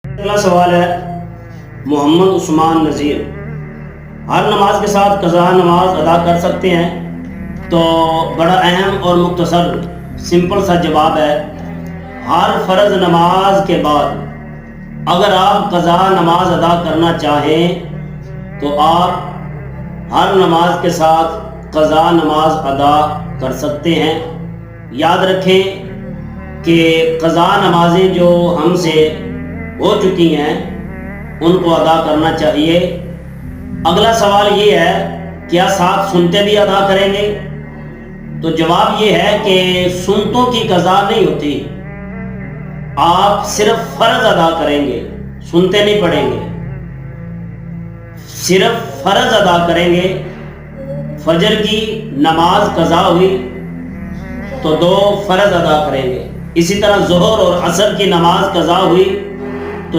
اگلا سوال ہے محمد عثمان نذیر، ہر نماز کے ساتھ قضا نماز ادا کر سکتے ہیں؟ تو بڑا اہم اور مختصر سمپل سا جواب ہے، ہر فرض نماز کے بعد اگر آپ قضا نماز ادا کرنا چاہیں تو آپ ہر نماز کے ساتھ قضا نماز ادا کر سکتے ہیں۔ یاد رکھیں کہ قضا نمازیں جو ہم سے ہو چکی ہیں ان کو ادا کرنا چاہیے۔ اگلا سوال یہ ہے، کیا ساتھ سنتے بھی ادا کریں گے؟ تو جواب یہ ہے کہ سنتوں کی قضا نہیں ہوتی، آپ صرف فرض ادا کریں گے، سنتے نہیں پڑھیں گے، صرف فرض ادا کریں گے۔ فجر کی نماز قضا ہوئی تو 2 فرض ادا کریں گے، اسی طرح ظہر اور عصر کی نماز قضا ہوئی